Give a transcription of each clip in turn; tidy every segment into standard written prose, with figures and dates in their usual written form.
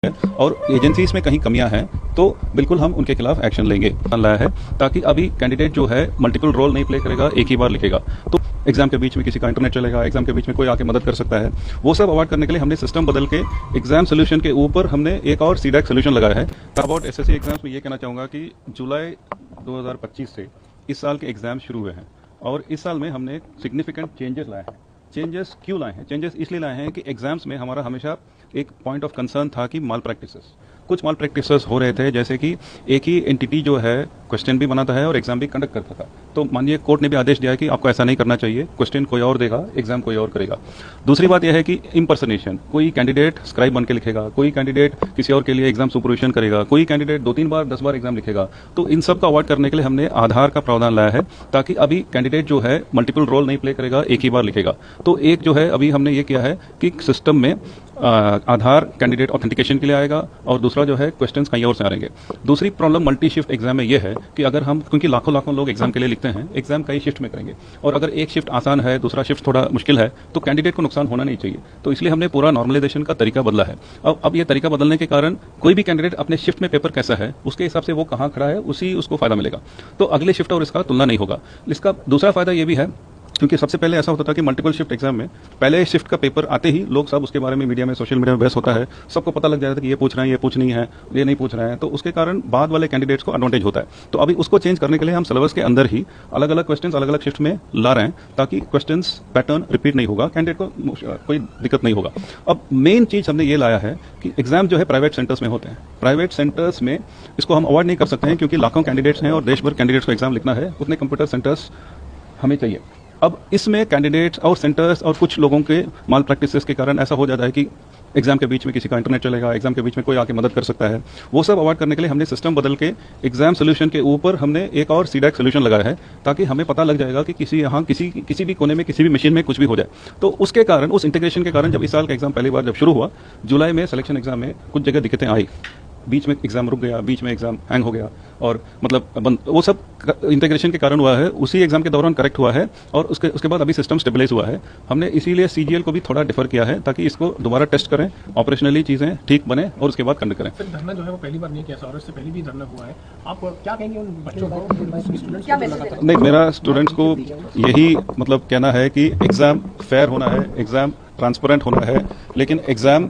और एजेंसीज में कहीं कमियां हैं तो बिल्कुल हम उनके खिलाफ एक्शन लेंगे। लाया है ताकि अभी कैंडिडेट जो है मल्टीपल रोल नहीं प्ले करेगा, एक ही बार लिखेगा। तो एग्जाम के बीच में किसी का इंटरनेट चलेगा, एग्जाम के बीच में कोई आके मदद कर सकता है, वो सब अवॉइड करने के लिए हमने सिस्टम बदल के एग्जाम सोल्यूशन के ऊपर हमने एक और सीडैक सोल्यूशन लगाया है। अबाउट एसएससी एग्जाम्स में ये कहना चाहूँगा कि जुलाई 2025 से इस साल के एग्जाम शुरू हुए हैं और इस साल में हमने सिग्निफिकेंट चेंजेस लाए हैं। चेंजेस क्यों लाए हैं? चेंजेस इसलिए लाए हैं कि एग्जाम्स में हमारा हमेशा एक पॉइंट ऑफ कंसर्न था कि माल प्रैक्टिसेस, कुछ माल प्रैक्टिसेस हो रहे थे, जैसे कि एक ही एंटिटी जो है क्वेश्चन भी बनाता है और एग्जाम भी कंडक्ट करता था। तो माननीय कोर्ट ने भी आदेश दिया है कि आपको ऐसा नहीं करना चाहिए, क्वेश्चन कोई और देगा, एग्जाम कोई और करेगा। दूसरी बात यह है कि इम्पर्सनेशन, कोई कैंडिडेट स्क्राइब बन के लिखेगा, कोई कैंडिडेट किसी और के लिए एग्जाम सुपरविजन करेगा, कोई कैंडिडेट 2-3 बार 10 बार एग्जाम लिखेगा। तो इन सब का अवॉइड करने के लिए हमने आधार का प्रावधान लाया है ताकि अभी कैंडिडेट जो है मल्टीपल रोल नहीं प्ले करेगा, एक ही बार लिखेगा। तो एक जो है अभी हमने ये किया है कि सिस्टम में आधार कैंडिडेट ऑथेंटिकेशन के लिए आएगा और दूसरा जो है क्वेश्चंस कहीं और से आएंगे। दूसरी प्रॉब्लम मल्टी शिफ्ट एग्जाम में ये है कि अगर हम, क्योंकि लाखों लोग एग्जाम के लिए लिखते हैं, एग्जाम कई शिफ्ट में करेंगे और अगर एक शिफ्ट आसान है, दूसरा शिफ्ट थोड़ा मुश्किल है, तो कैंडिडेट को नुकसान होना नहीं चाहिए। तो इसलिए हमने पूरा नॉर्मलाइजेशन का तरीका बदला है। अब ये तरीका बदलने के कारण कोई भी कैंडिडेट अपने शिफ्ट में पेपर कैसा है उसके हिसाब से वो कहाँ खड़ा है उसी उसको फायदा मिलेगा। तो अगले शिफ्ट और इसका तुलना नहीं होगा। इसका दूसरा फायदा ये भी है क्योंकि सबसे पहले ऐसा होता था कि मल्टीपल शिफ्ट एग्जाम में पहले शिफ्ट का पेपर आते ही लोग सब उसके बारे में मीडिया में, सोशल मीडिया में बहस होता है, सबको पता लग जाता है कि ये पूछ रहे हैं, ये पूछ नहीं है, ये नहीं पूछ रहे हैं। तो उसके कारण बाद वाले कैंडिडेट्स को एडवांटेज होता है। तो अभी उसको चेंज करने के लिए हम सिलेबस के अंदर ही अलग अलग क्वेश्चन अलग अलग शिफ्ट में ला रहे हैं ताकि क्वेश्चन पैटर्न रिपीट नहीं होगा, कैंडिडेट को कोई दिक्कत नहीं होगा। अब मेन चीज हमने ये लाया है कि एग्जाम जो है प्राइवेट सेंटर्स में होते हैं। प्राइवेट सेंटर्स में इसको हम अवॉइड नहीं कर सकते हैं क्योंकि लाखों कैंडिडेट्स हैं और देश भर कैंडिडेट्स को एग्जाम लिखना है, उतने कंप्यूटर सेंटर्स हमें चाहिए। अब इसमें कैंडिडेट्स और सेंटर्स और कुछ लोगों के माल प्रैक्टिसेस के कारण ऐसा हो जाता है कि एग्जाम के बीच में किसी का इंटरनेट चलेगा, एग्जाम के बीच में कोई आके मदद कर सकता है, वो सब अवॉइड करने के लिए हमने सिस्टम बदल के एग्जाम सोल्यूशन के ऊपर हमने एक और सीडैक सोल्यूशन लगाया है ताकि हमें पता लग जाएगा कि किसी भी कोने में, किसी भी मशीन में कुछ भी हो जाए। तो उसके कारण, उस इंटीग्रेशन के कारण जब इस साल का एग्जाम पहली बार जब शुरू हुआ जुलाई में, सिलेक्शन एग्जाम में कुछ जगह दिक्कतें आई, बीच में एग्जाम रुक गया, बीच में एग्जाम हैंग हो गया और मतलब वो सब इंटीग्रेशन के कारण हुआ है। उसी एग्जाम के दौरान करेक्ट हुआ है और उसके बाद अभी सिस्टम स्टेबलाइज हुआ है। हमने इसीलिए सीजीएल को भी थोड़ा डिफर किया है ताकि इसको दोबारा टेस्ट करें, ऑपरेशनली चीजें ठीक बने और उसके बाद कंडक्ट करें। धरना जो है वो पहली बार नहीं किया और इससे पहले भी धरना हुआ है, आप क्या कहेंगे उन बच्चों को? नहीं, मेरा स्टूडेंट्स को यही मतलब कहना है कि एग्जाम फेयर होना है, एग्जाम ट्रांसपेरेंट होना है, लेकिन एग्जाम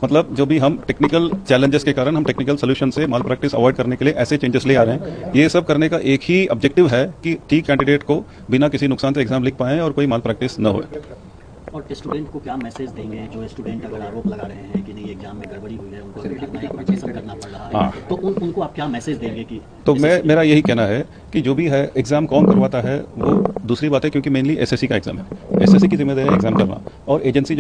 मतलब जो भी हम टेक्निकल चैलेंजेस के कारण हम टेक्निकल सोल्यूशन से माल प्रैक्टिस अवॉइड करने के लिए ऐसे चेंजेस ले आ रहे हैं। ये सब करने का एक ही ऑब्जेक्टिव है कि ठीक कैंडिडेट को बिना किसी नुकसान से एग्जाम लिख पाएं और कोई माल प्रैक्टिस न हो। और स्टूडेंट को क्या मैसेज देंगे जो स्टूडेंट अगर आरोप लगा रहे हैं कि नहीं एग्जाम में गड़बड़ी हुई है, उनको करना पड़ रहा है, तो उनको आप क्या मैसेज देंगे? कि तो मेरा यही कहना है कि जो भी है एग्जाम कौन करवाता है वो दूसरी बात है, क्योंकि मेनली एसएससी का एग्जाम है, एसएससी की जिम्मेदारी है एग्जाम करना और एजेंसी जो